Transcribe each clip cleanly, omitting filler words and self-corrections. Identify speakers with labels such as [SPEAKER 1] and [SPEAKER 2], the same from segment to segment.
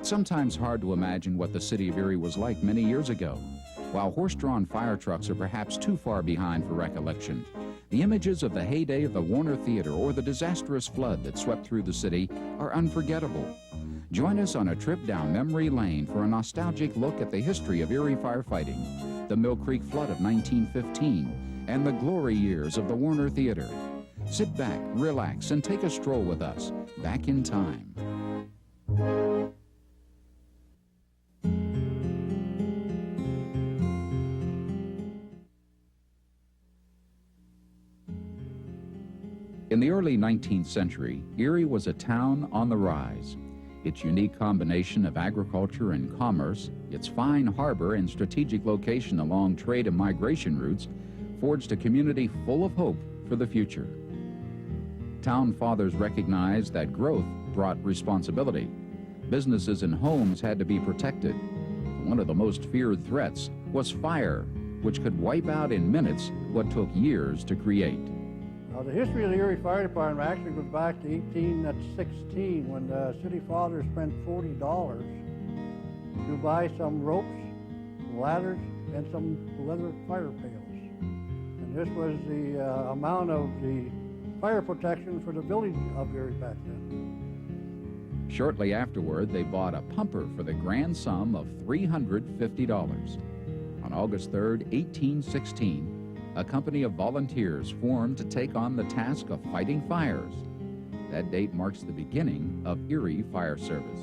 [SPEAKER 1] It's sometimes hard to imagine what the city of Erie was like many years ago. While horse-drawn fire trucks are perhaps too far behind for recollection, the images of the heyday of the Warner Theater or the disastrous flood that swept through the city are unforgettable. Join us on a trip down memory lane for a nostalgic look at the history of Erie firefighting, the Mill Creek flood of 1915, and the glory years of the Warner Theater. Sit back, relax, and take a stroll with us back in time. In the early 19th century, Erie was a town on the rise. Its unique combination of agriculture and commerce, its fine harbor and strategic location along trade and migration routes forged a community full of hope for the future. Town fathers recognized that growth brought responsibility. Businesses and homes had to be protected. One of the most feared threats was fire, which could wipe out in minutes what took years to create.
[SPEAKER 2] The history of the Erie Fire Department actually goes back to 1816 when the city fathers spent $40 to buy some ropes, ladders, and some leather fire pails. And this was the amount of the fire protection for the village of Erie back then.
[SPEAKER 1] Shortly afterward, they bought a pumper for the grand sum of $350. On August 3rd, 1816, a company of volunteers formed to take on the task of fighting fires. That date marks the beginning of Erie Fire Service.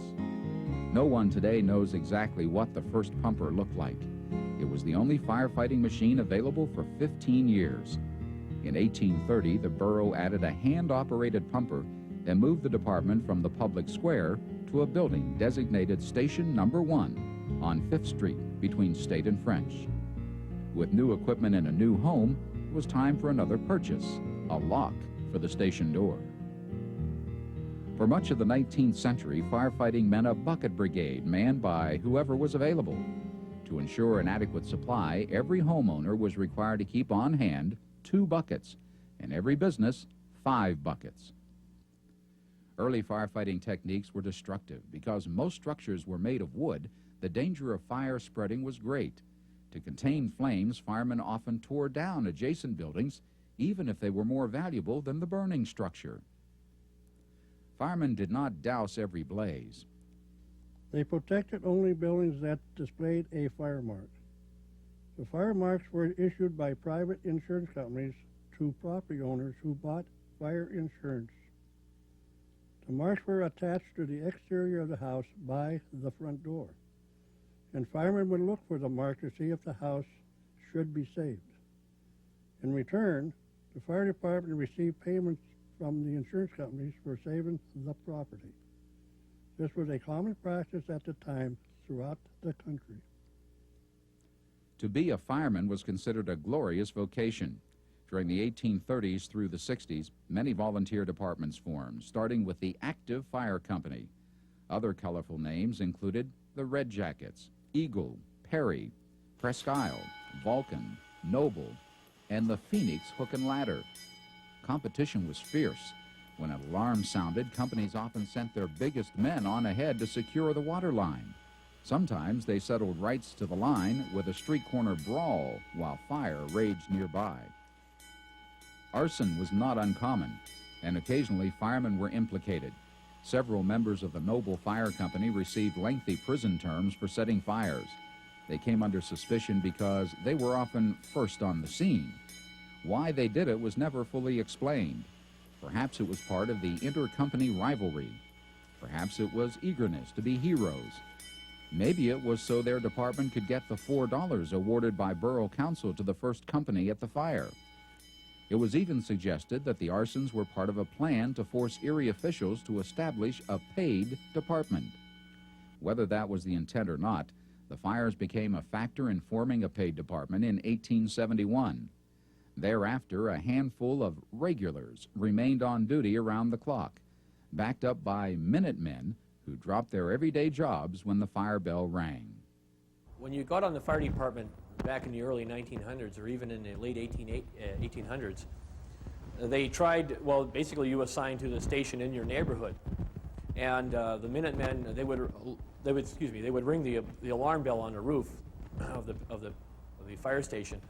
[SPEAKER 1] No one today knows exactly what the first pumper looked like. It was the only firefighting machine available for 15 years. In 1830, the borough added a hand-operated pumper and moved the department from the public square to a building designated Station Number 1 on 5th Street between State and French. With new equipment and a new home, it was time for another purchase, a lock for the station door. For much of the 19th century, firefighting meant a bucket brigade manned by whoever was available. To ensure an adequate supply, every homeowner was required to keep on hand 2 buckets, and every business 5 buckets. Early firefighting techniques were destructive because most structures were made of wood. The danger of fire spreading was great. To contain flames, firemen often tore down adjacent buildings, even if they were more valuable than the burning structure. Firemen did not douse every blaze.
[SPEAKER 2] They protected only buildings that displayed a fire mark. The fire marks were issued by private insurance companies to property owners who bought fire insurance. The marks were attached to the exterior of the house by the front door, and firemen would look for the mark to see if the house should be saved. In return, the fire department received payments from the insurance companies for saving the property. This was a common practice at the time throughout the country.
[SPEAKER 1] To be a fireman was considered a glorious vocation. During the 1830s through the 60s, many volunteer departments formed, starting with the Active Fire Company. Other colorful names included the Red Jackets, Eagle, Perry, Presque Isle, Vulcan, Noble, and the Phoenix Hook and Ladder. Competition was fierce. When an alarm sounded, companies often sent their biggest men on ahead to secure the water line. Sometimes they settled rights to the line with a street corner brawl while fire raged nearby. Arson was not uncommon, and occasionally firemen were implicated. Several members of the Noble Fire Company received lengthy prison terms for setting fires. They came under suspicion because they were often first on the scene. Why they did it was never fully explained. Perhaps it was part of the inter-company rivalry. Perhaps it was eagerness to be heroes. Maybe it was so their department could get the $4 awarded by Borough Council to the first company at the fire. It was even suggested that the arsons were part of a plan to force Erie officials to establish a paid department. Whether that was the intent or not, the fires became a factor in forming a paid department in 1871. Thereafter, a handful of regulars remained on duty around the clock, backed up by Minutemen who dropped their everyday jobs when the fire bell rang.
[SPEAKER 3] When you got on the fire department back in the early 1900s or even in the late 1800s, they tried, well, basically you assigned to the station in your neighborhood. And the Minutemen, they would ring the alarm bell on the roof of the fire station,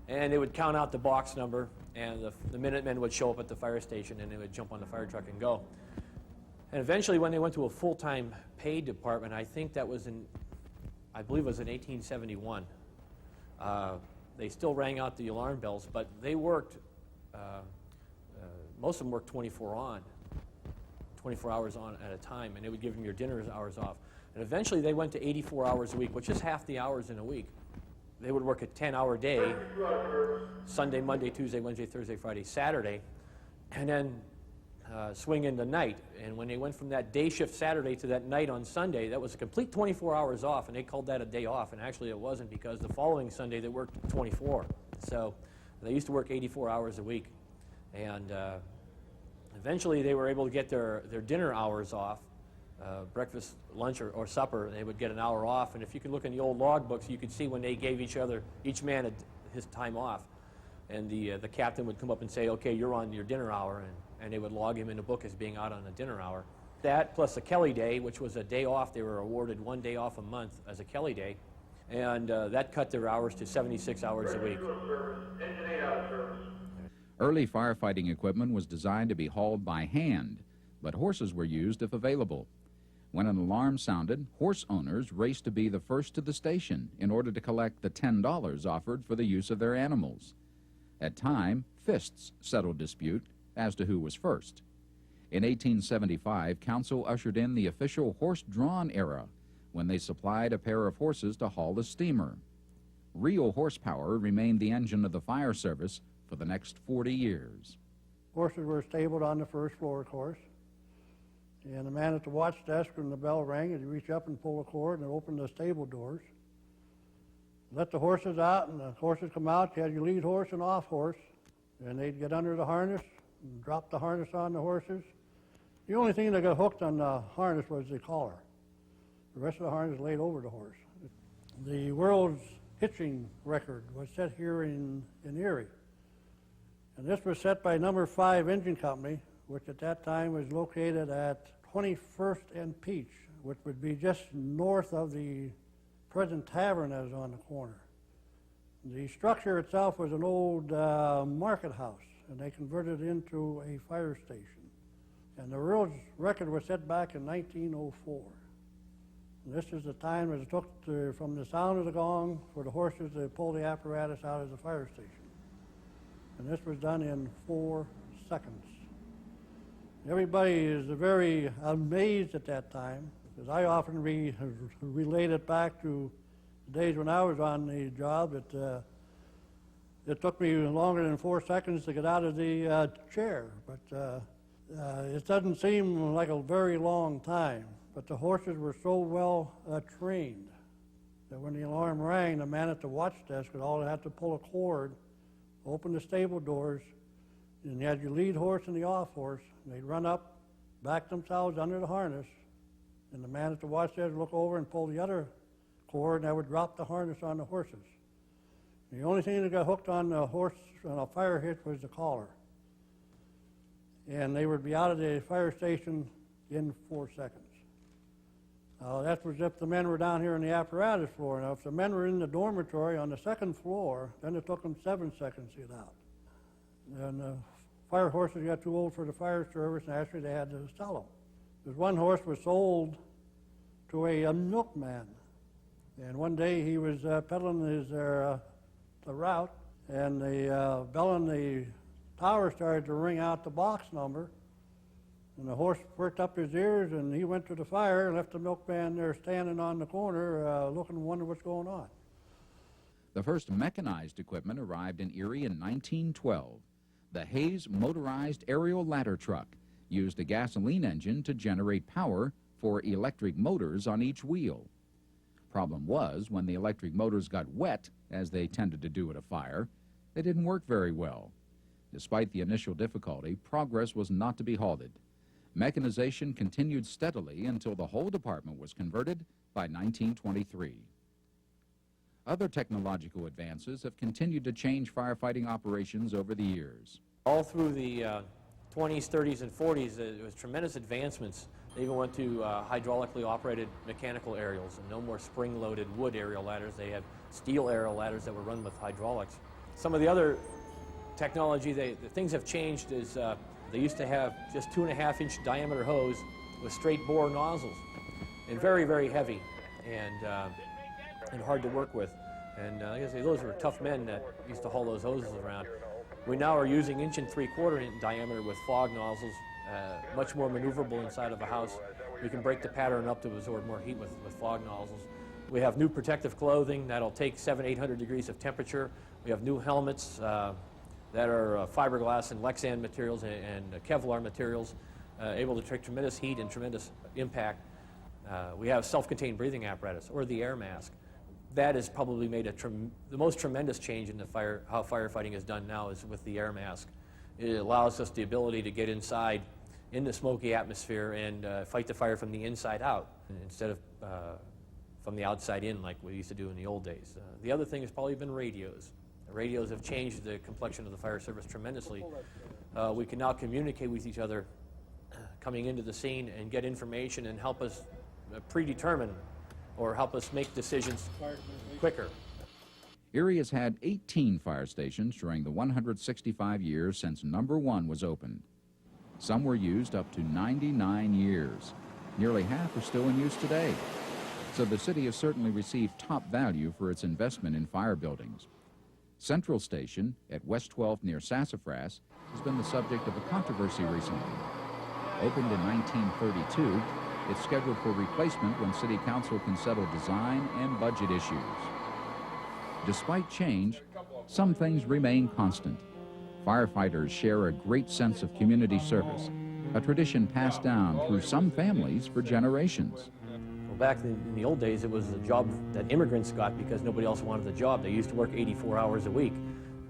[SPEAKER 3] and they would count out the box number, and the Minutemen would show up at the fire station, and they would jump on the fire truck and go. And eventually, when they went to a full-time paid department, I think that was I believe it was in 1871. They still rang out the alarm bells, but they worked, most of them worked 24 hours on at a time, and they would give them your dinner hours off. And eventually they went to 84 hours a week, which is half the hours in a week. They would work a 10-hour day, Sunday, Monday, Tuesday, Wednesday, Thursday, Friday, Saturday, and then swing into night. And when they went from that day shift Saturday to that night on Sunday, that was a complete 24 hours off, and they called that a day off. And actually it wasn't, because the following Sunday they worked 24. So they used to work 84 hours a week. And eventually they were able to get their dinner hours off, breakfast, lunch, or supper. They would get an hour off. And if you could look in the old log books, you could see when they gave each man his time off. And the captain would come up and say, okay, you're on your dinner hour, and they would log him in the book as being out on a dinner hour. That plus a Kelly Day, which was a day off. They were awarded 1 day off a month as a Kelly Day, and that cut their hours to 76 hours a week.
[SPEAKER 1] Early firefighting equipment was designed to be hauled by hand, but horses were used if available. When an alarm sounded, horse owners raced to be the first to the station in order to collect the $10 offered for the use of their animals. At time, fists settled dispute as to who was first. In 1875, council ushered in the official horse-drawn era, when they supplied a pair of horses to haul a steamer. Real horsepower remained the engine of the fire service for the next 40 years.
[SPEAKER 2] Horses were stabled on the first floor, of course. And the man at the watch desk, when the bell rang, he'd reach up and pull a cord and open the stable doors. Let the horses out, and the horses come out. You had your lead horse and off horse, and they'd get under the harness and drop the harness on the horses. The only thing that got hooked on the harness was the collar. The rest of the harness laid over the horse. The world's hitching record was set here in Erie. And this was set by No. 5 Engine Company, which at that time was located at 21st and Peach, which would be just north of the present tavern that is on the corner. The structure itself was an old market house, and they converted it into a fire station. And the world's record was set back in 1904. And this is the time that it took from the sound of the gong for the horses to pull the apparatus out of the fire station. And this was done in 4 seconds. Everybody is very amazed at that time, because I often relate it back to the days when I was on the job. It took me longer than 4 seconds to get out of the chair, but it doesn't seem like a very long time. But the horses were so well trained that when the alarm rang, the man at the watch desk would all have to pull a cord, open the stable doors, and you had your lead horse and the off horse, and they'd run up, back themselves under the harness, and the man at the watch desk would look over and pull the other cord, and that would drop the harness on the horses. The only thing that got hooked on the horse on a fire hitch was the collar. And they would be out of the fire station in 4 seconds. That was if the men were down here on the apparatus floor. Now, if the men were in the dormitory on the 2nd floor, then it took them 7 seconds to get out. And the fire horses got too old for the fire service, and actually they had to sell them. Because one horse was sold to a milkman. And one day he was peddling the route, and the bell in the tower started to ring out the box number. And the horse perked up his ears, and he went to the fire and left the milkman there standing on the corner looking and wondering what's going on.
[SPEAKER 1] The first mechanized equipment arrived in Erie in 1912. The Hayes motorized aerial ladder truck used a gasoline engine to generate power for electric motors on each wheel. Problem was, when the electric motors got wet, as they tended to do at a fire, they didn't work very well. Despite the initial difficulty, progress was not to be halted. Mechanization continued steadily until the whole department was converted by 1923. Other technological advances have continued to change firefighting operations over the years.
[SPEAKER 3] All through the 20s, 30s, and 40s, there was tremendous advancements They even went to hydraulically operated mechanical aerials and no more spring-loaded wood aerial ladders. They have steel aerial ladders that were run with hydraulics. Some of the other technology, the things have changed is they used to have just 2.5-inch diameter hose with straight bore nozzles, and very, very heavy and hard to work with. And like I say, those were tough men that used to haul those hoses around. We now are using 1.75 inch diameter with fog nozzles, much more maneuverable inside of a house. We can break the pattern up to absorb more heat with fog nozzles. We have new protective clothing that'll take 700-800 degrees of temperature. We have new helmets that are fiberglass and Lexan materials and Kevlar materials, able to take tremendous heat and tremendous impact. We have self-contained breathing apparatus, or the air mask. That has probably made the most tremendous change in how firefighting is done now is with the air mask. It allows us the ability to get inside in the smoky atmosphere and fight the fire from the inside out instead of from the outside in like we used to do in the old days. The other thing has probably been radios. The radios have changed the complexion of the fire service tremendously. We can now communicate with each other coming into the scene and get information and help us predetermine or help us make decisions quicker.
[SPEAKER 1] Erie has had 18 fire stations during the 165 years since number 1 was opened. Some were used up to 99 years. Nearly half are still in use today. So the city has certainly received top value for its investment in fire buildings. Central Station at West 12th near Sassafras has been the subject of a controversy recently. Opened in 1932, it's scheduled for replacement when City Council can settle design and budget issues. Despite change, some things remain constant. Firefighters share a great sense of community service, a tradition passed down through some families for generations.
[SPEAKER 3] Well, back in the old days, it was a job that immigrants got because nobody else wanted the job. They used to work 84 hours a week,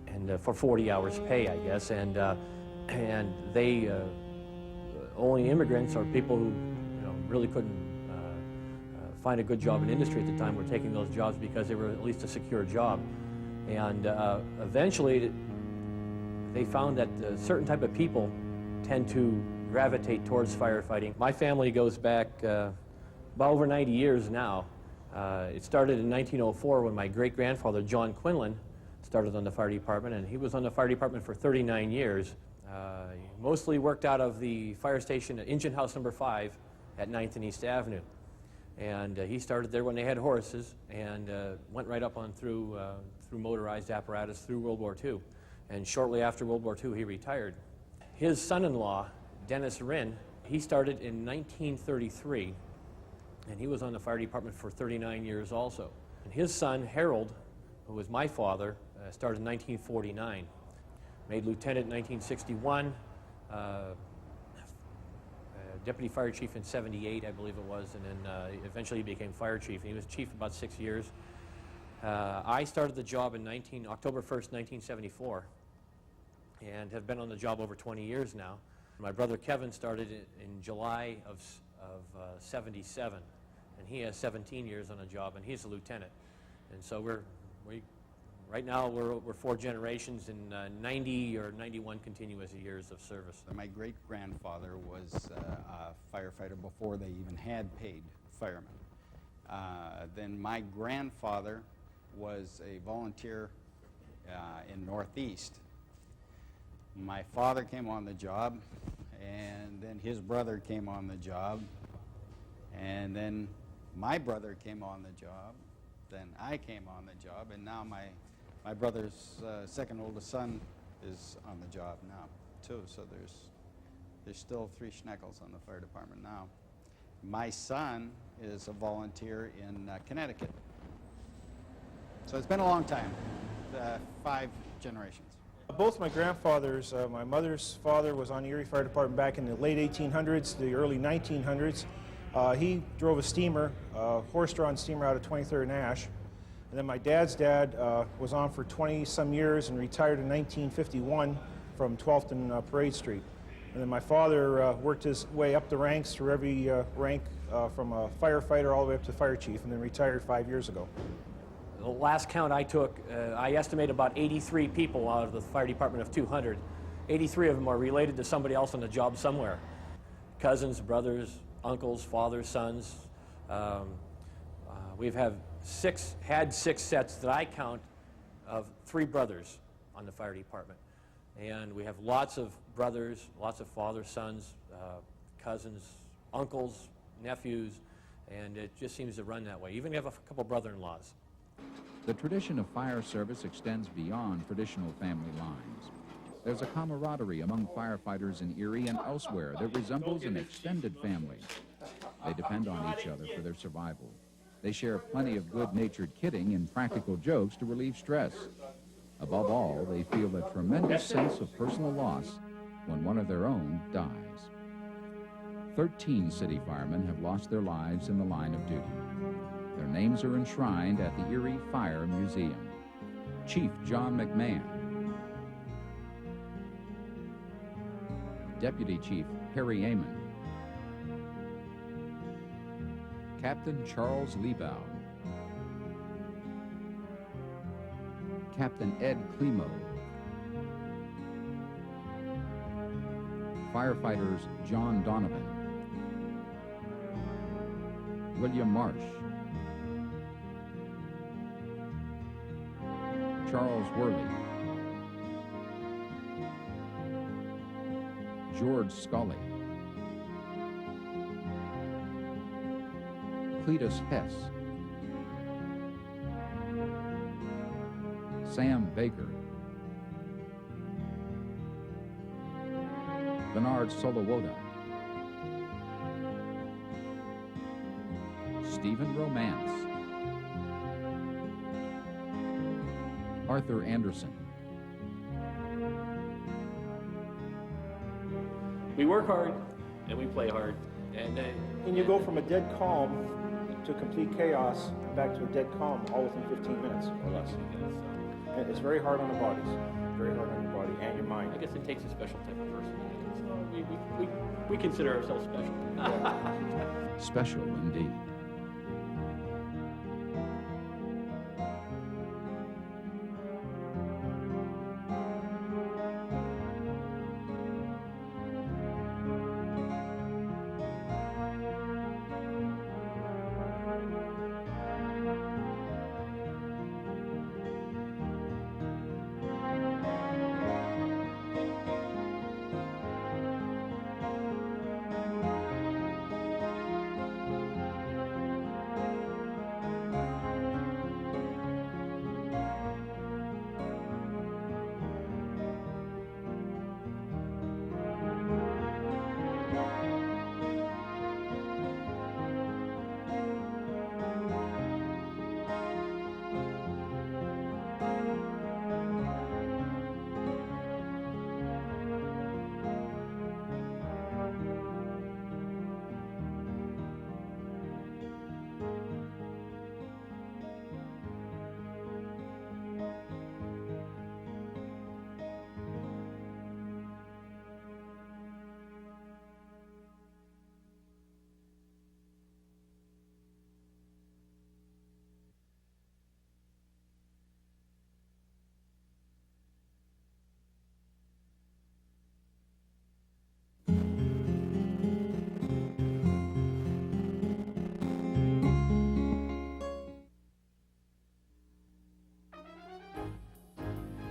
[SPEAKER 3] and for 40 hours pay, I guess. And they only immigrants or people who really couldn't find a good job in industry at the time were taking those jobs because they were at least a secure job. And eventually, they found that a certain type of people tend to gravitate towards firefighting. My family goes back about over 90 years now. It started in 1904 when my great-grandfather, John Quinlan, started on the fire department, and he was on the fire department for 39 years. He mostly worked out of the fire station at Engine House number 5 at 9th and East Avenue. And he started there when they had horses and went right up on through motorized apparatus through World War II. And shortly after World War II, he retired. His son-in-law, Dennis Rinn, he started in 1933, and he was on the fire department for 39 years also. And his son, Harold, who was my father, started in 1949. Made lieutenant in 1961, deputy fire chief in 78, I believe it was, and then eventually he became fire chief. And he was chief about 6 years. I started the job in October 1st, 1974, and have been on the job over 20 years now. My brother Kevin started in July of 77, and he has 17 years on the job, and he's a lieutenant. And so right now we're 4 generations in 90 or 91 continuous years of service.
[SPEAKER 4] My great-grandfather was a firefighter before they even had paid firemen. Then my grandfather was a volunteer in Northeast. My father came on the job, and then his brother came on the job, and then my brother came on the job, then I came on the job, and now my brother's second oldest son is on the job now too. So there's still 3 schneckels on the fire department now. My son is a volunteer in Connecticut. So it's been a long time, 5 generations.
[SPEAKER 5] Both my grandfathers, my mother's father was on the Erie Fire Department back in the late 1800s, the early 1900s. He drove a steamer, a horse-drawn steamer out of 23rd and Ash. And then my dad's dad was on for 20-some years and retired in 1951 from 12th and Parade Street. And then my father worked his way up the ranks through every rank from a firefighter all the way up to fire chief, and then retired 5 years ago.
[SPEAKER 3] The last count I took, I estimate about 83 people out of the fire department of 200. 83 of them are related to somebody else on the job somewhere. Cousins, brothers, uncles, fathers, sons. We've had six sets that I count of 3 brothers on the fire department. And we have lots of brothers, lots of fathers, sons, cousins, uncles, nephews, and it just seems to run that way. Even have a couple brother-in-laws.
[SPEAKER 1] The tradition of fire service extends beyond traditional family lines. There's a camaraderie among firefighters in Erie and elsewhere that resembles an extended family. They depend on each other for their survival. They share plenty of good-natured kidding and practical jokes to relieve stress. Above all, they feel a tremendous sense of personal loss when one of their own dies. 13 city firemen have lost their lives in the line of duty. Their names are enshrined at the Erie Fire Museum. Chief John McMahon, Deputy Chief Harry Amon, Captain Charles Liebow, Captain Ed Klimo, firefighters John Donovan, William Marsh, Charles Worley, George Scully, Cletus Hess, Sam Baker, Bernard Solowoda, Stephen Romance, Arthur Anderson.
[SPEAKER 3] We work hard and we play hard.
[SPEAKER 5] And you go from a dead calm to complete chaos and back to a dead calm all within 15 minutes or less. And it's very hard on the bodies, very hard on your body and your mind.
[SPEAKER 3] I guess it takes a special type of person. So we consider ourselves special.
[SPEAKER 1] Special indeed.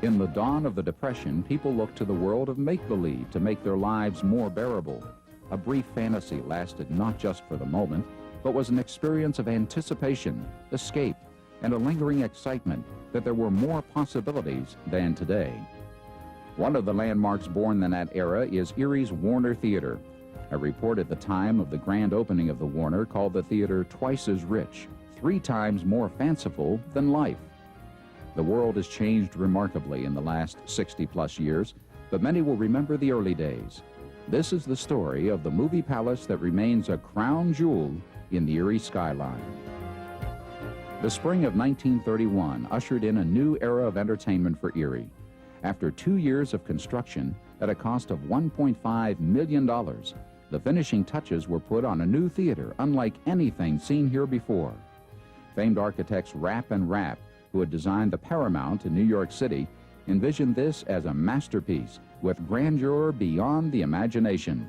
[SPEAKER 1] In the dawn of the Depression, people looked to the world of make-believe to make their lives more bearable. A brief fantasy lasted not just for the moment, but was an experience of anticipation, escape, and a lingering excitement that there were more possibilities than today. One of the landmarks born in that era is Erie's Warner Theater. A report at the time of the grand opening of the Warner called the theater twice as rich, 3 times more fanciful than life. The world has changed remarkably in the last 60-plus years, but many will remember the early days. This is the story of the movie palace that remains a crown jewel in the Erie skyline. The spring of 1931 ushered in a new era of entertainment for Erie. After 2 years of construction at a cost of $1.5 million, the finishing touches were put on a new theater unlike anything seen here before. Famed architects Rapp and Rapp, who had designed the Paramount in New York City, envisioned this as a masterpiece with grandeur beyond the imagination.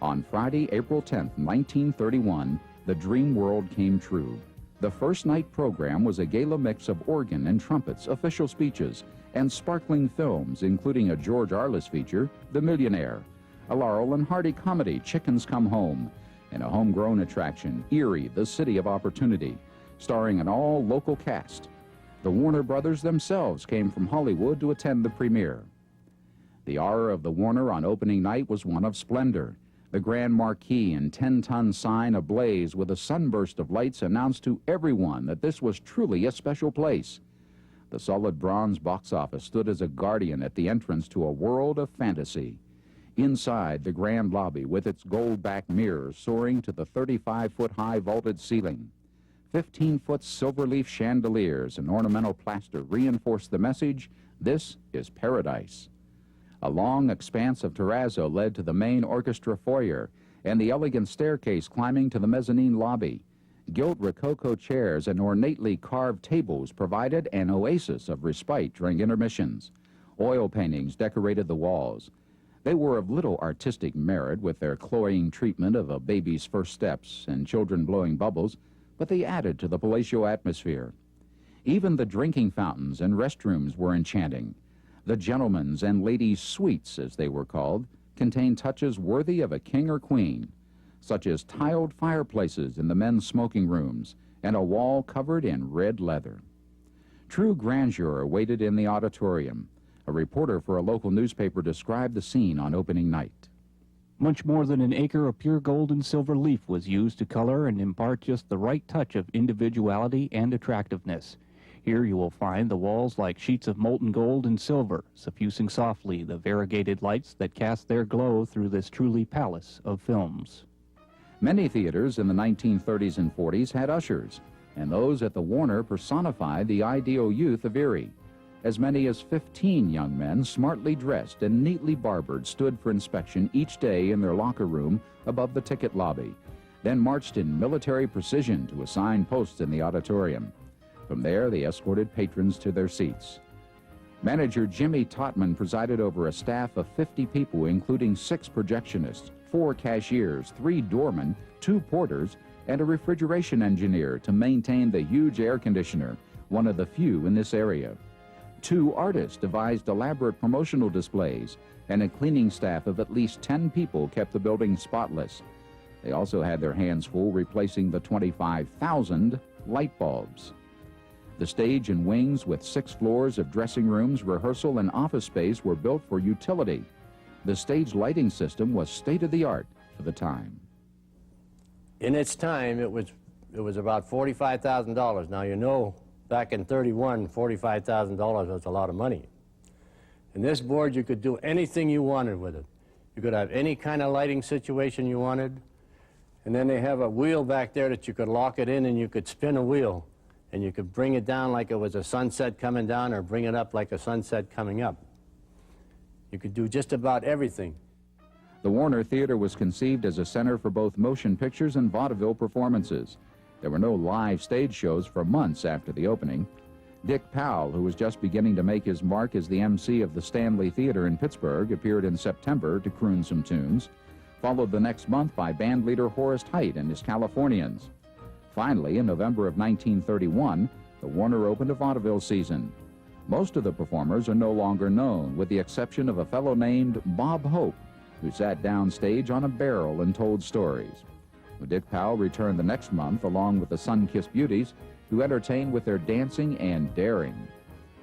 [SPEAKER 1] On Friday, April 10, 1931, the dream world came true. The first night program was a gala mix of organ and trumpets, official speeches, and sparkling films, including a George Arliss feature, The Millionaire, a Laurel and Hardy comedy, Chickens Come Home, and a homegrown attraction, Erie, the City of Opportunity, starring an all-local cast. The Warner Brothers themselves came from Hollywood to attend the premiere. The aura of the Warner on opening night was one of splendor. The grand marquee and 10-ton sign ablaze with a sunburst of lights announced to everyone that this was truly a special place. The solid bronze box office stood as a guardian at the entrance to a world of fantasy. Inside, the grand lobby with its gold-backed mirrors soaring to the 35-foot-high vaulted ceiling. 15-foot silver-leaf chandeliers and ornamental plaster reinforced the message, "This is paradise." A long expanse of terrazzo led to the main orchestra foyer and the elegant staircase climbing to the mezzanine lobby. Gilt rococo chairs and ornately carved tables provided an oasis of respite during intermissions. Oil paintings decorated the walls. They were of little artistic merit with their cloying treatment of a baby's first steps and children blowing bubbles, but they added to the palatial atmosphere. Even the drinking fountains and restrooms were enchanting. The gentlemen's and ladies' suites, as they were called, contained touches worthy of a king or queen, such as tiled fireplaces in the men's smoking rooms and a wall covered in red leather. True grandeur awaited in the auditorium. A reporter for a local newspaper described the scene on opening night.
[SPEAKER 6] Much more than an acre of pure gold and silver leaf was used to color and impart just the right touch of individuality and attractiveness. Here you will find the walls like sheets of molten gold and silver, suffusing softly the variegated lights that cast their glow through this truly palace of films.
[SPEAKER 1] Many theaters in the 1930s and 40s had ushers, and those at the Warner personified the ideal youth of Erie. As many as 15 young men, smartly dressed and neatly barbered, stood for inspection each day in their locker room above the ticket lobby, then marched in military precision to assigned posts in the auditorium. From there, they escorted patrons to their seats. Manager Jimmy Totman presided over a staff of 50 people, including 6 projectionists, 4 cashiers, 3 doormen, 2 porters, and a refrigeration engineer to maintain the huge air conditioner, one of the few in this area. 2 artists devised elaborate promotional displays, and a cleaning staff of at least 10 people kept the building spotless. They also had their hands full replacing the 25,000 light bulbs. The stage and wings with 6 floors of dressing rooms, rehearsal, and office space were built for utility. The stage lighting system was state-of-the-art for the time.
[SPEAKER 7] In its time, it was about $45,000. Now, you know, back in 31, $45,000 was a lot of money. And this board, you could do anything you wanted with it. You could have any kind of lighting situation you wanted. And then they have a wheel back there that you could lock it in and you could spin a wheel. And you could bring it down like it was a sunset coming down or bring it up like a sunset coming up. You could do just about everything.
[SPEAKER 1] The Warner Theater was conceived as a center for both motion pictures and vaudeville performances. There were no live stage shows for months after the opening. Dick Powell, who was just beginning to make his mark as the MC of the Stanley Theater in Pittsburgh, appeared in September to croon some tunes, followed the next month by band leader Horace Heidt and his Californians. Finally, in November of 1931, the Warner opened a vaudeville season. Most of the performers are no longer known, with the exception of a fellow named Bob Hope, who sat downstage on a barrel and told stories. Dick Powell returned the next month along with the Sun-Kissed Beauties, who entertained with their dancing and daring.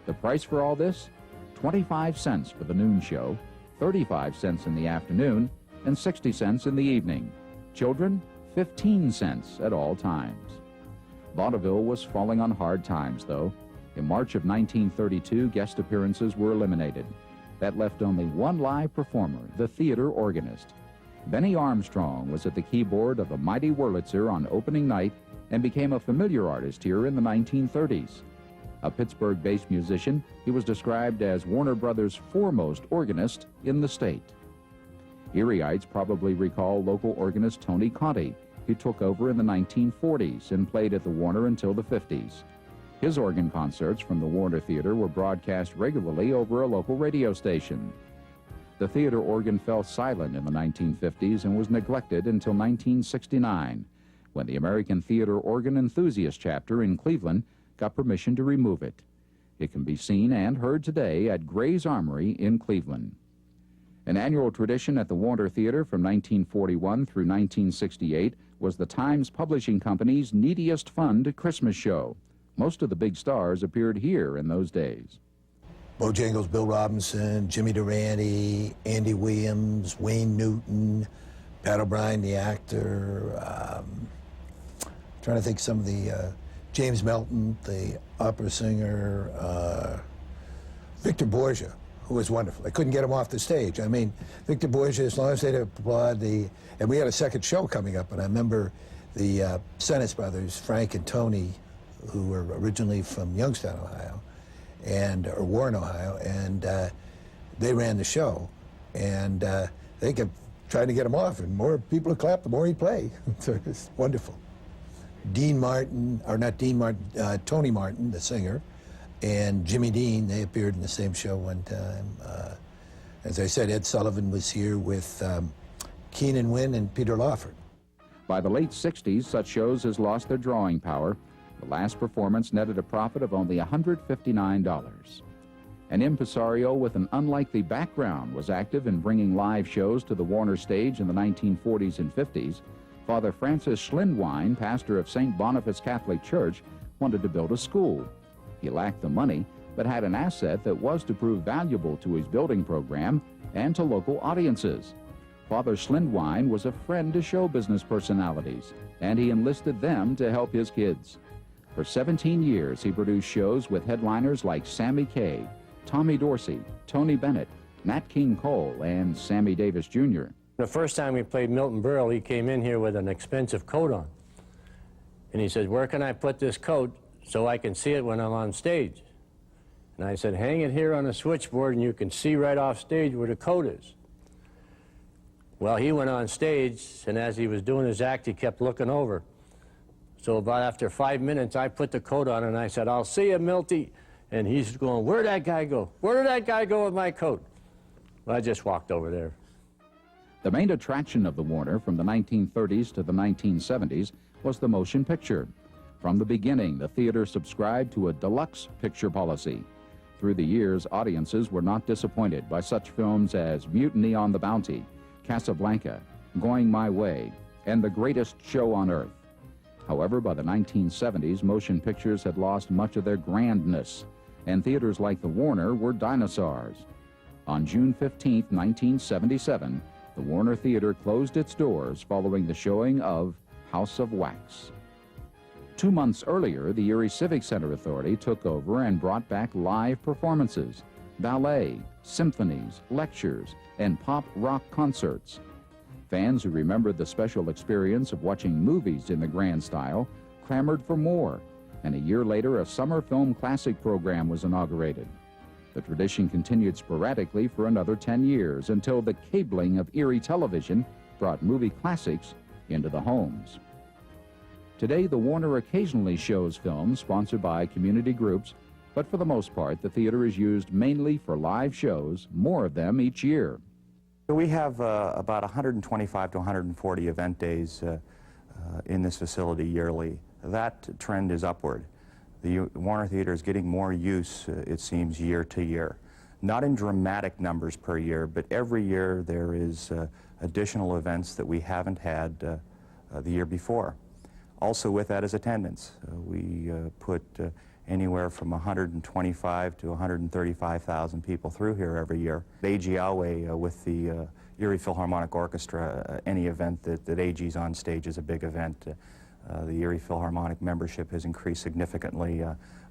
[SPEAKER 1] The price for all this? 25 cents for the noon show, 35 cents in the afternoon, and 60 cents in the evening. Children, 15 cents at all times. Vaudeville was falling on hard times, though. In March of 1932, guest appearances were eliminated. That left only one live performer, the theater organist. Benny Armstrong was at the keyboard of the Mighty Wurlitzer on opening night and became a familiar artist here in the 1930s. A Pittsburgh-based musician, he was described as Warner Brothers' foremost organist in the state. Erieites probably recall local organist Tony Conti, who took over in the 1940s and played at the Warner until the 50s. His organ concerts from the Warner Theater were broadcast regularly over a local radio station. The theater organ fell silent in the 1950s and was neglected until 1969, when the American Theater Organ Enthusiast chapter in Cleveland got permission to remove it. It can be seen and heard today at Gray's Armory in Cleveland. An annual tradition at the Warner Theater from 1941 through 1968 was the Times Publishing Company's Neediest Fund Christmas show. Most of the big stars appeared here in those days.
[SPEAKER 8] Bojangles, Bill Robinson, Jimmy Durante, Andy Williams, Wayne Newton, Pat O'Brien, the actor, trying to think some of the, James Melton, the opera singer, Victor Borgia, who was wonderful. I couldn't get him off the stage. I mean, Victor Borgia, as long as they'd applaud and we had a second show coming up, and I remember the Senes brothers, Frank and Tony, who were originally from Youngstown, Ohio, or Warren, Ohio, and they ran the show, and they kept trying to get him off, and more people would clap, the more he'd play. So it was wonderful. Dean Martin, or not Dean Martin, Tony Martin, the singer, and Jimmy Dean, they appeared in the same show one time. As I said, Ed Sullivan was here with Keenan Wynn and Peter Lawford.
[SPEAKER 1] By the late 60s, such shows has lost their drawing power. The last performance netted a profit of only $159. An impresario with an unlikely background was active in bringing live shows to the Warner stage in the 1940s and 50s. Father Francis Schlindwein, pastor of St. Boniface Catholic Church, wanted to build a school. He lacked the money, but had an asset that was to prove valuable to his building program and to local audiences. Father Schlindwein was a friend to show business personalities, and he enlisted them to help his kids. For 17 years, he produced shows with headliners like Sammy Kaye, Tommy Dorsey, Tony Bennett, Nat King Cole, and Sammy Davis Jr.
[SPEAKER 7] The first time we played Milton Berle, he came in here with an expensive coat on. And he said, "Where can I put this coat so I can see it when I'm on stage?" And I said, "Hang it here on a switchboard and you can see right off stage where the coat is." Well, he went on stage, and as he was doing his act, he kept looking over. So about after 5 minutes, I put the coat on and I said, "I'll see you, Milty." And he's going, "Where'd that guy go? Where did that guy go with my coat?" Well, I just walked over there.
[SPEAKER 1] The main attraction of the Warner from the 1930s to the 1970s was the motion picture. From the beginning, the theater subscribed to a deluxe picture policy. Through the years, audiences were not disappointed by such films as Mutiny on the Bounty, Casablanca, Going My Way, and The Greatest Show on Earth. However, by the 1970s, motion pictures had lost much of their grandness, and theaters like the Warner were dinosaurs. On June 15, 1977, the Warner Theater closed its doors following the showing of House of Wax. 2 months earlier, the Erie Civic Center Authority took over and brought back live performances, ballet, symphonies, lectures, and pop rock concerts. Fans who remembered the special experience of watching movies in the grand style clamored for more, and a year later a summer film classic program was inaugurated. The tradition continued sporadically for another 10 years until the cabling of Erie television brought movie classics into the homes. Today, the Warner occasionally shows films sponsored by community groups, but for the most part, the theater is used mainly for live shows, more of them each year.
[SPEAKER 9] We have about 125 to 140 event days in this facility yearly. That trend is upward. The Warner Theater is getting more use, it seems, year to year. Not in dramatic numbers per year, but every year there is additional events that we haven't had the year before. Also with that is attendance. We put anywhere from 125 to 135,000 people through here every year. A.G. Alway with the Erie Philharmonic Orchestra, any event that A.G.'s on stage is a big event. The Erie Philharmonic membership has increased significantly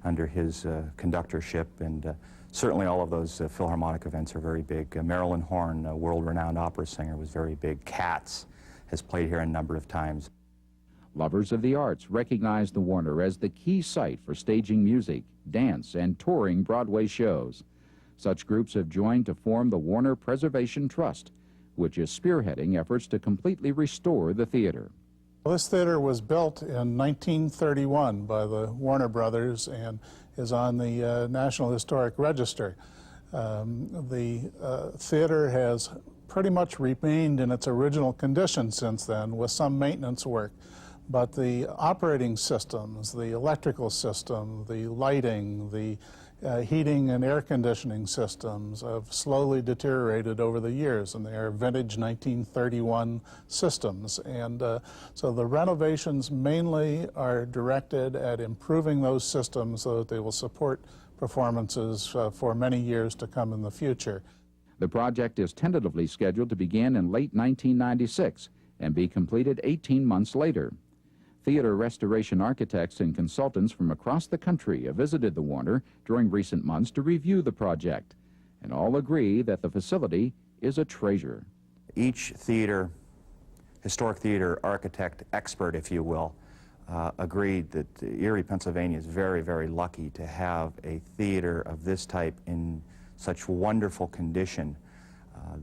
[SPEAKER 9] under his conductorship, and certainly all of those Philharmonic events are very big. Marilyn Horne, a world-renowned opera singer, was very big. Katz has played here a number of times.
[SPEAKER 1] Lovers of the arts recognize the Warner as the key site for staging music, dance, and touring Broadway shows. Such groups have joined to form the Warner Preservation Trust, which is spearheading efforts to completely restore the theater.
[SPEAKER 10] This theater was built in 1931 by the Warner Brothers and is on the National Historic Register. The theater has pretty much remained in its original condition since then, with some maintenance work. But the operating systems, the electrical system, the lighting, the heating and air conditioning systems have slowly deteriorated over the years, and they are vintage 1931 systems. And so the renovations mainly are directed at improving those systems so that they will support performances for many years to come in the future.
[SPEAKER 1] The project is tentatively scheduled to begin in late 1996 and be completed 18 months later. Theater restoration architects and consultants from across the country have visited the Warner during recent months to review the project, and all agree that the facility is a treasure.
[SPEAKER 9] Each theater, historic theater architect expert, if you will, agreed that Erie, Pennsylvania is very, very lucky to have a theater of this type in such wonderful condition.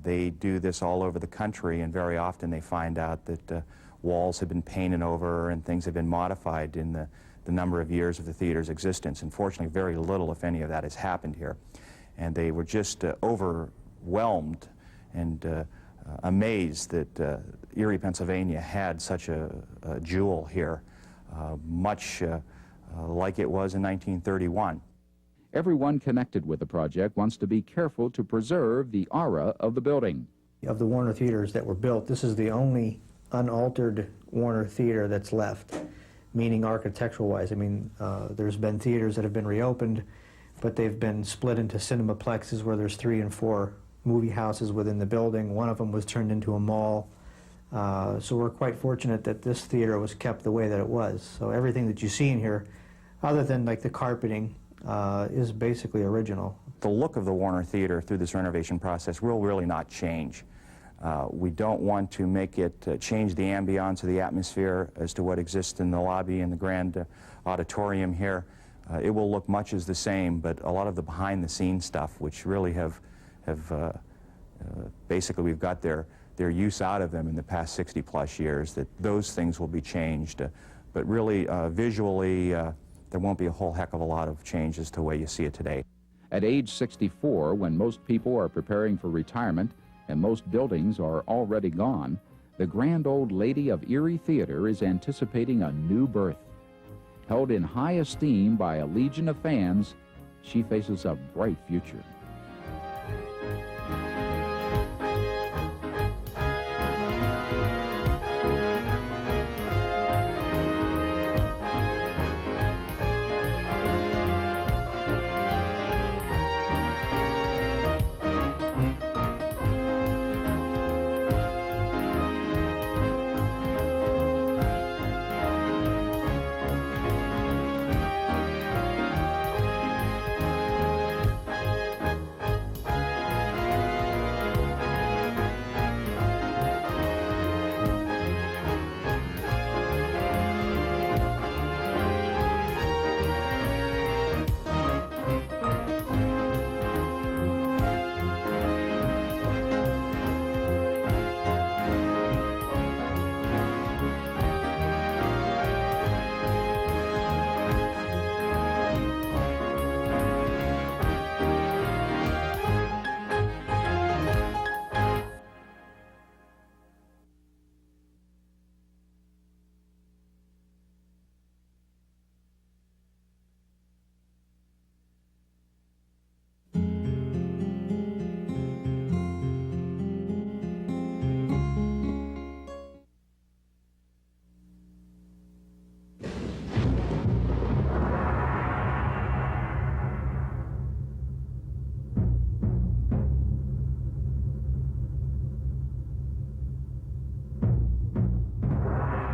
[SPEAKER 9] They do this all over the country, and very often they find out that walls have been painted over and things have been modified in the number of years of the theater's existence. Unfortunately, very little, if any, of that has happened here. And they were just overwhelmed and amazed that Erie, Pennsylvania had such a jewel here, much like it was in 1931.
[SPEAKER 1] Everyone connected with the project wants to be careful to preserve the aura of the building.
[SPEAKER 11] Of the Warner theaters that were built, this is the only unaltered Warner theater that's left, meaning architectural-wise. I mean, there's been theaters that have been reopened, but they've been split into cinemaplexes where there's 3 and 4 movie houses within the building. One of them was turned into a mall. So we're quite fortunate that this theater was kept the way that it was. So everything that you see in here, other than like the carpeting, is basically original.
[SPEAKER 9] The look of the Warner Theater through this renovation process will really not change. We don't want to make it change the ambiance or the atmosphere as to what exists in the lobby and the grand auditorium here. It will look much as the same, but a lot of the behind-the-scenes stuff, which really have basically we've got their use out of them in the past 60-plus years, that those things will be changed. But really, visually, there won't be a whole heck of a lot of changes to the way you see it today.
[SPEAKER 1] At age 64, when most people are preparing for retirement and most buildings are already gone, the grand old lady of Erie Theater is anticipating a new birth. Held in high esteem by a legion of fans, she faces a bright future.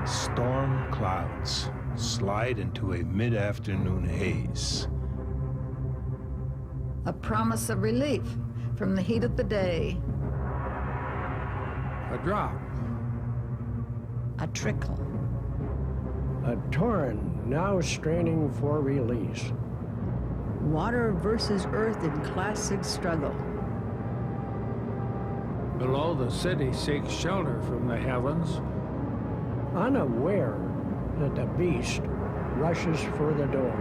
[SPEAKER 12] Storm clouds slide into a mid-afternoon haze.
[SPEAKER 13] A promise of relief from the heat of the day.
[SPEAKER 12] A drop.
[SPEAKER 13] A trickle.
[SPEAKER 14] A torrent now straining for release.
[SPEAKER 13] Water versus earth in classic struggle.
[SPEAKER 12] Below, the city seeks shelter from the heavens,
[SPEAKER 14] unaware that the beast rushes for the door.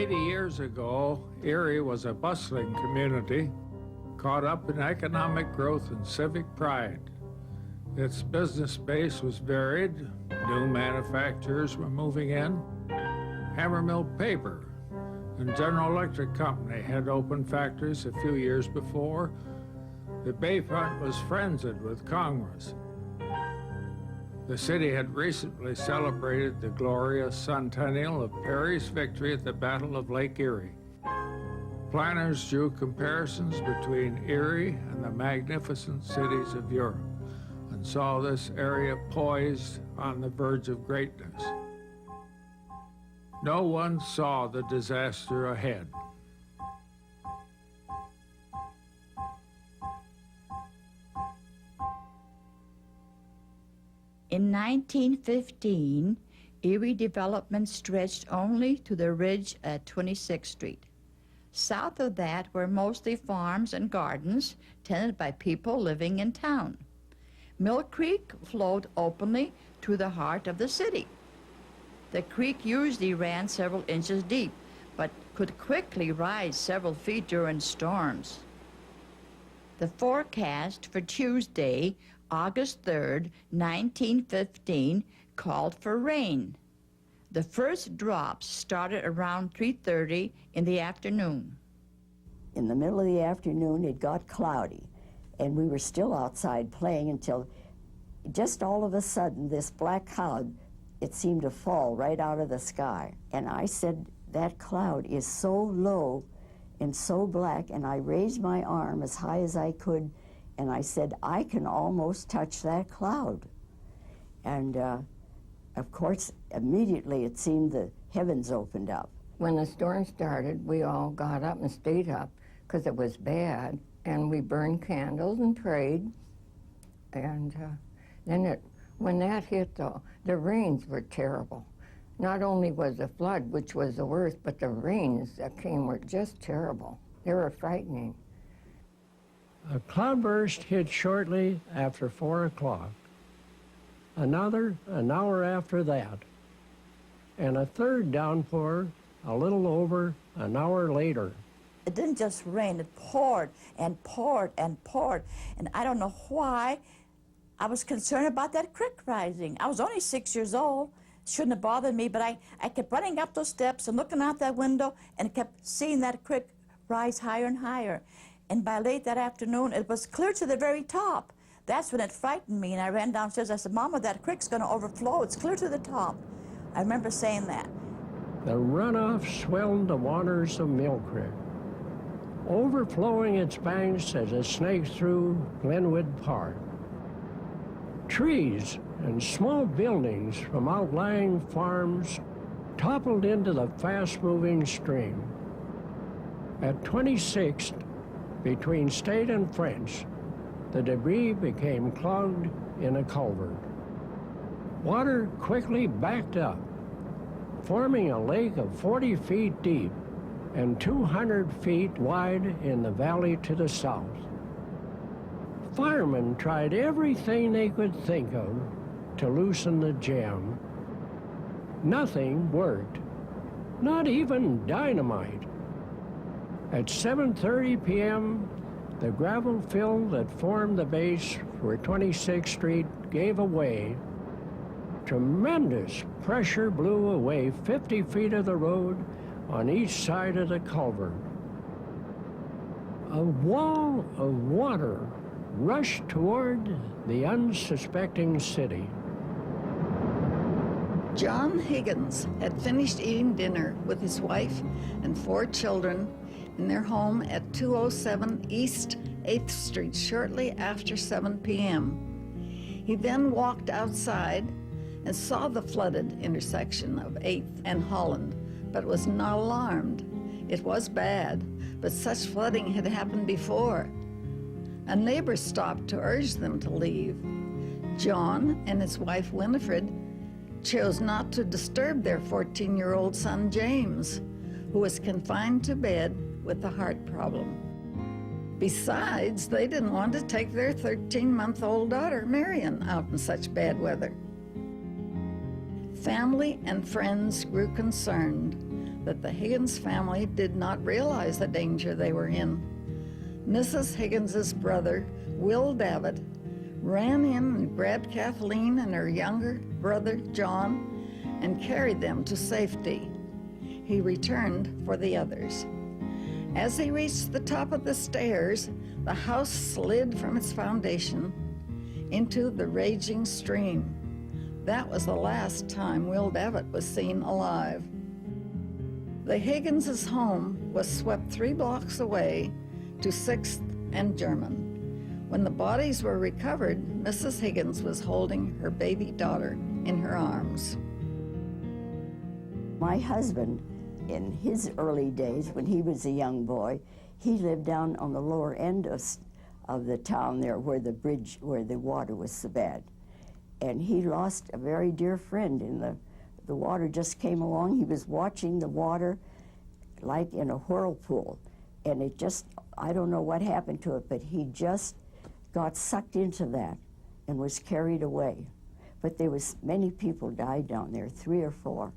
[SPEAKER 15] 80 years ago, Erie was a bustling community, caught up in economic growth and civic pride. Its business base was varied. New manufacturers were moving in. Hammermill Paper and General Electric Company had opened factories a few years before. The Bayfront was frenzied with Congress. The city had recently celebrated the glorious centennial of Perry's victory at the Battle of Lake Erie. Planners drew comparisons between Erie and the magnificent cities of Europe and saw this area poised on the verge of greatness. No one saw the disaster ahead.
[SPEAKER 16] In 1915, Erie development stretched only to the ridge at 26th Street. South of that were mostly farms and gardens tended by people living in town. Mill Creek flowed openly to the heart of the city. The creek usually ran several inches deep, but could quickly rise several feet during storms. The forecast for Tuesday, August 3rd, 1915, called for rain. The first drops started around 3:30 in the afternoon.
[SPEAKER 17] In the middle of the afternoon, it got cloudy, and we were still outside playing until just all of a sudden, this black cloud, it seemed to fall right out of the sky. And I said, that cloud is so low and so black, and I raised my arm as high as I could, and I said, I can almost touch that cloud. And of course, immediately it seemed the heavens opened up.
[SPEAKER 18] When the storm started, we all got up and stayed up because it was bad, and we burned candles and prayed. And then when that hit, the rains were terrible. Not only was the flood, which was the worst, but the rains that came were just terrible. They were frightening.
[SPEAKER 14] A cloudburst hit shortly after 4 o'clock. Another an hour after that. And a third downpour a little over an hour later.
[SPEAKER 16] It didn't just rain, it poured and poured and poured. And I don't know why I was concerned about that creek rising. I was only 6 years old. It shouldn't have bothered me, but I kept running up those steps and looking out that window and kept seeing that creek rise higher and higher. And by late that afternoon, it was clear to the very top. That's when it frightened me, and I ran downstairs. I said, Mama, that creek's going to overflow. It's clear to the top. I remember saying that.
[SPEAKER 14] The runoff swelled the waters of Mill Creek, overflowing its banks as it snaked through Glenwood Park. Trees and small buildings from outlying farms toppled into the fast-moving stream. At 26th, between State and French, the debris became clogged in a culvert. Water quickly backed up, forming a lake of 40 feet deep and 200 feet wide in the valley to the south. Firemen tried everything they could think of to loosen the jam. Nothing worked, not even dynamite. At 7:30 p.m., the gravel fill that formed the base for 26th Street gave away. Tremendous pressure blew away 50 feet of the road on each side of the culvert. A wall of water rushed toward the unsuspecting city.
[SPEAKER 13] John Higgins had finished eating dinner with his wife and 4 children in their home at 207 East 8th Street shortly after 7 p.m. He then walked outside and saw the flooded intersection of 8th and Holland, but was not alarmed. It was bad, but such flooding had happened before. A neighbor stopped to urge them to leave. John and his wife Winifred chose not to disturb their 14-year-old son James, who was confined to bed with a heart problem. Besides, they didn't want to take their 13-month-old daughter, Marion, out in such bad weather. Family and friends grew concerned. that the Higgins family did not realize the danger they were in. Mrs. Higgins's brother, Will Davitt, ran in and grabbed Kathleen and her younger brother, John, and carried them to safety. He returned for the others. As he reached the top of the stairs, the house slid from its foundation into the raging stream. That was the last time Will Davitt was seen alive. The Higgins' home was swept 3 blocks away to 6th and German. When the bodies were recovered, Mrs. Higgins was holding her baby daughter in her arms.
[SPEAKER 17] My husband, in his early days, when he was a young boy, he lived down on the lower end of the town there where the bridge, where the water was so bad. And he lost a very dear friend in the water just came along. He was watching the water like in a whirlpool. And it just, I don't know what happened to it, but he just got sucked into that and was carried away. But there was, many people died down there, 3 or 4.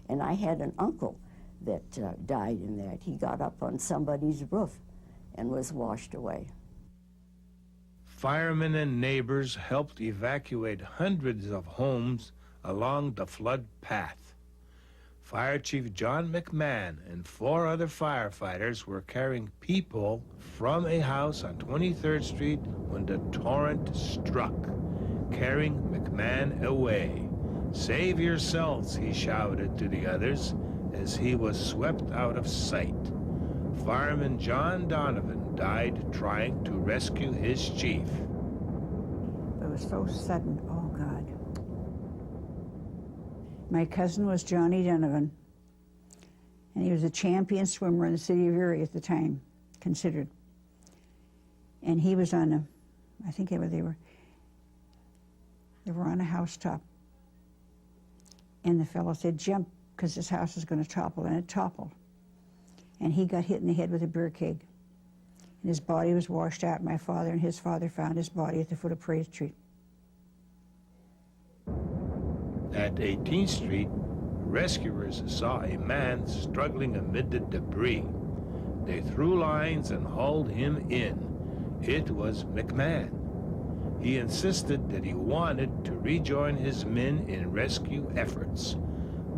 [SPEAKER 17] And I had an uncle that died in that. He got up on somebody's roof and was washed away.
[SPEAKER 12] Firemen and neighbors helped evacuate hundreds of homes along the flood path. Fire Chief John McMahon and 4 other firefighters were carrying people from a house on 23rd Street when the torrent struck, carrying McMahon away. "Save yourselves," he shouted to the others as he was swept out of sight. Fireman John Donovan died trying to rescue his chief.
[SPEAKER 19] It was so sudden, oh God. My cousin was Johnny Donovan, and he was a champion swimmer in the city of Erie at the time, considered. And he was on a, I think they were on a housetop. And the fellow said, "Jump, because this house is going to topple," and it toppled. And he got hit in the head with a beer keg. And his body was washed out. My father and his father found his body at the foot of Parade Street.
[SPEAKER 12] At 18th Street, rescuers saw a man struggling amid the debris. They threw lines and hauled him in. It was McMahon. He insisted that he wanted to rejoin his men in rescue efforts,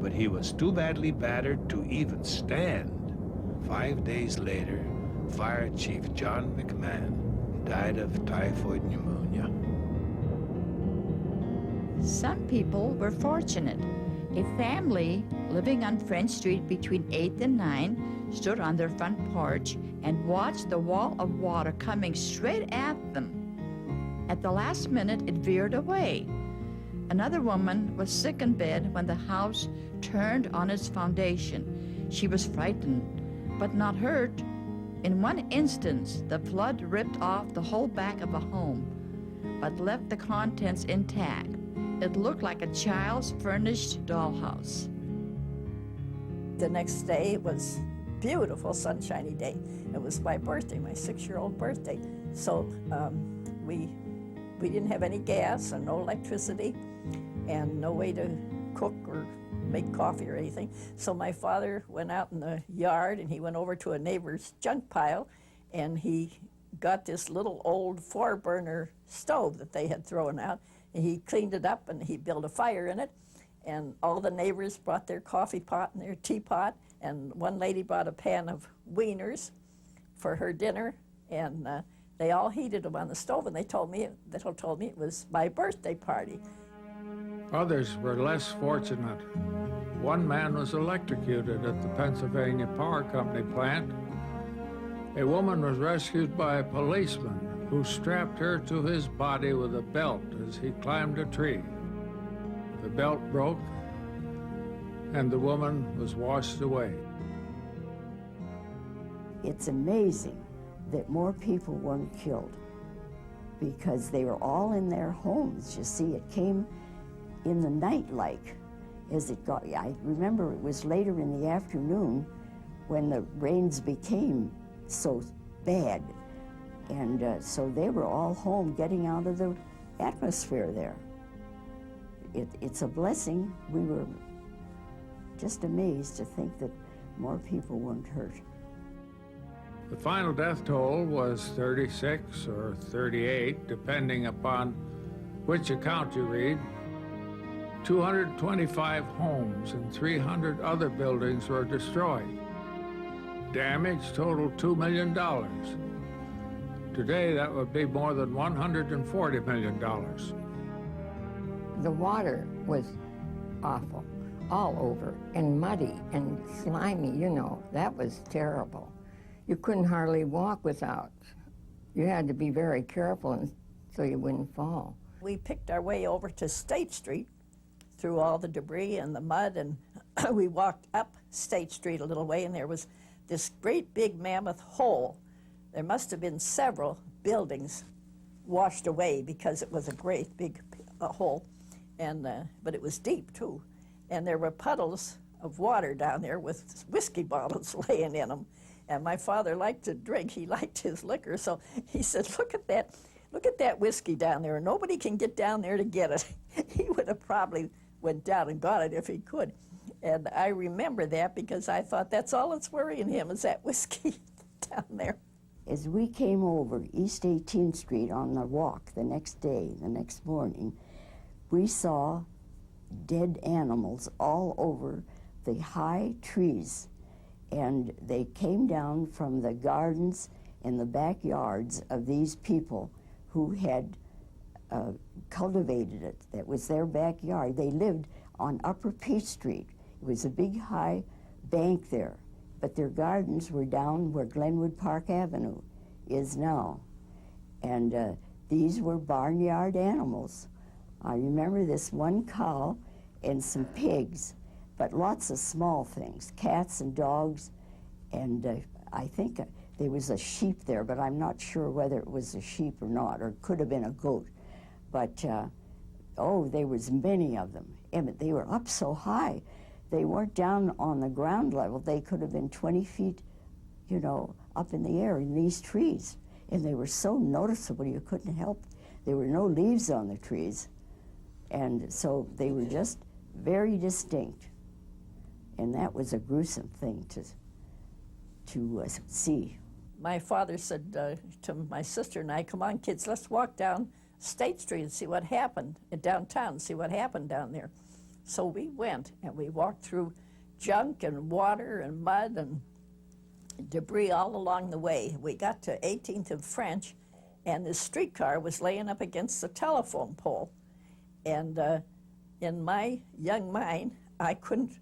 [SPEAKER 12] but he was too badly battered to even stand. 5 days later, Fire Chief John McMahon died of typhoid pneumonia.
[SPEAKER 16] Some people were fortunate. A family living on French Street between 8th and 9th stood on their front porch and watched the wall of water coming straight at them. At the last minute, it veered away. Another woman was sick in bed when the house turned on its foundation. She was frightened, but not hurt. In one instance, the flood ripped off the whole back of a home, but left the contents intact. It looked like a child's furnished dollhouse.
[SPEAKER 20] The next day was a beautiful sunshiny day. It was my birthday, my 6-year-old birthday. So we didn't have any gas and no electricity and no way to cook or make coffee or anything. So my father went out in the yard and he went over to a neighbor's junk pile and he got this little old 4-burner stove that they had thrown out. And he cleaned it up and he built a fire in it. And all the neighbors brought their coffee pot and their teapot. And one lady brought a pan of wieners for her dinner. And they all heated them on the stove. And they told me it was my birthday party.
[SPEAKER 15] Others were less fortunate. One man was electrocuted at the Pennsylvania Power Company plant. A woman was rescued by a policeman who strapped her to his body with a belt as he climbed a tree. The belt broke, and the woman was washed away.
[SPEAKER 17] It's amazing that more people weren't killed because they were all in their homes. You see, it came in the night like as it got. I remember it was later in the afternoon when the rains became so bad. And so they were all home getting out of the atmosphere there. It's a blessing. We were just amazed to think that more people weren't hurt.
[SPEAKER 15] The final death toll was 36 or 38, depending upon which account you read. 225 homes and 300 other buildings were destroyed. Damage totaled $2 million. Today, that would be more than $140 million.
[SPEAKER 18] The water was awful, all over, and muddy and slimy, you know. That was terrible. You couldn't hardly walk without. You had to be very careful so you wouldn't fall.
[SPEAKER 20] We picked our way over to State Street through all the debris and the mud, and we walked up State Street a little way, and there was this great big mammoth hole. There must have been several buildings washed away because it was a great big hole, and but it was deep too. And there were puddles of water down there with whiskey bottles laying in them. And my father liked to drink. He liked his liquor, so he said, look at that whiskey down there. Nobody can get down there to get it. He would have probably went down and got it if he could. And I remember that because I thought that's all that's worrying him is that whiskey down there.
[SPEAKER 17] As we came over East 18th Street on the walk the next day, the next morning, we saw dead animals all over the high trees. And they came down from the gardens and the backyards of these people who had cultivated it. That was their backyard. They lived on Upper Peach Street. It was a big high bank there, but their gardens were down where Glenwood Park Avenue is now. And these were barnyard animals. I remember this one cow and some pigs, but lots of small things, cats and dogs, and I think there was a sheep there, but I'm not sure whether it was a sheep or not, or it could have been a goat. But, oh, there was many of them, and they were up so high. They weren't down on the ground level. They could have been 20 feet, you know, up in the air in these trees. And they were so noticeable, you couldn't help. There were no leaves on the trees. And so they were just very distinct. And that was a gruesome thing to see.
[SPEAKER 20] My father said to my sister and I, come on kids, let's walk down State Street and see what happened, downtown, see what happened down there. So we went and we walked through junk and water and mud and debris all along the way. We got to 18th and French, and this streetcar was laying up against the telephone pole. And in my young mind, I couldn't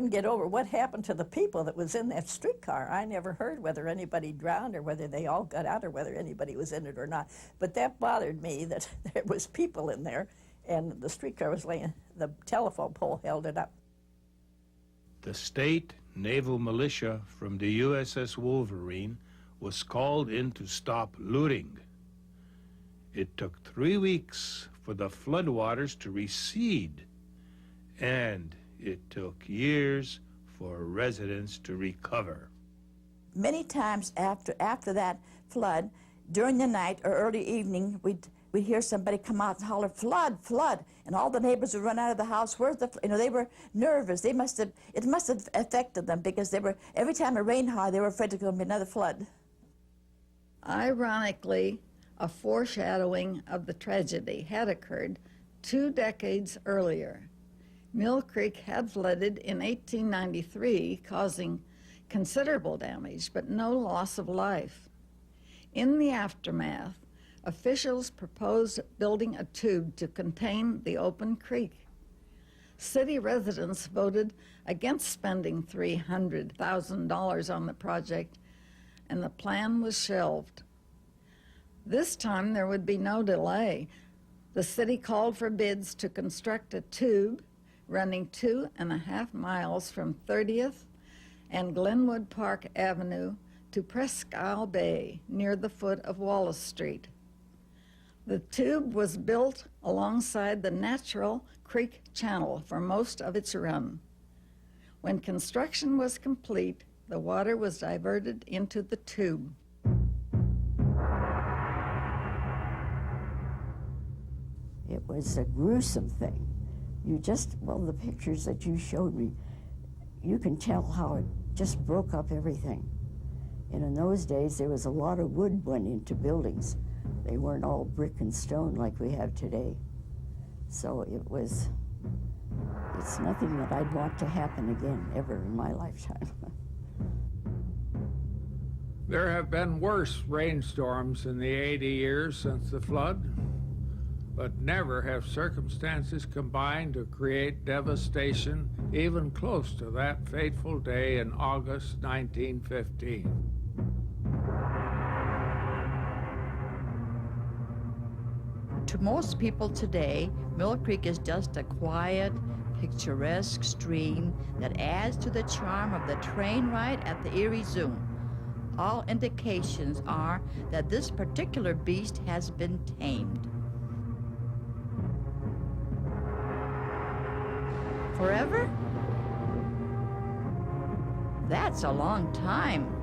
[SPEAKER 20] get over what happened to the people that was in that streetcar. I never heard whether anybody drowned or whether they all got out or whether anybody was in it or not. But that bothered me that there was people in there and the streetcar was laying, the telephone pole held it up.
[SPEAKER 12] The state naval militia from the USS Wolverine was called in to stop looting. It took 3 weeks for the floodwaters to recede, and it took years for residents to recover.
[SPEAKER 21] Many times after that flood, during the night or early evening, we'd hear somebody come out and holler, flood, flood, and all the neighbors would run out of the house. Where's the, you know, they were nervous. It must have affected them because they were, every time it rained hard, they were afraid there's going to be another flood.
[SPEAKER 13] Ironically, a foreshadowing of the tragedy had occurred 2 decades earlier. Mill Creek had flooded in 1893, causing considerable damage, but no loss of life. In the aftermath, officials proposed building a tube to contain the open creek. City residents voted against spending $300,000 on the project, and the plan was shelved. This time there would be no delay. The city called for bids to construct a tube running 2.5 miles from 30th and Glenwood Park Avenue to Presque Isle Bay near the foot of Wallace Street. The tube was built alongside the natural creek channel for most of its run. When construction was complete, the water was diverted into the tube.
[SPEAKER 17] It was a gruesome thing. You just, well, the pictures that you showed me, you can tell how it just broke up everything. And in those days, there was a lot of wood went into buildings. They weren't all brick and stone like we have today. So it's nothing that I'd want to happen again, ever in my lifetime.
[SPEAKER 15] There have been worse rainstorms in the 80 years since the flood, but never have circumstances combined to create devastation even close to that fateful day in August 1915.
[SPEAKER 16] To most people today, Mill Creek is just a quiet, picturesque stream that adds to the charm of the train ride at the Erie Zoo. All indications are that this particular beast has been tamed. Forever? That's a long time.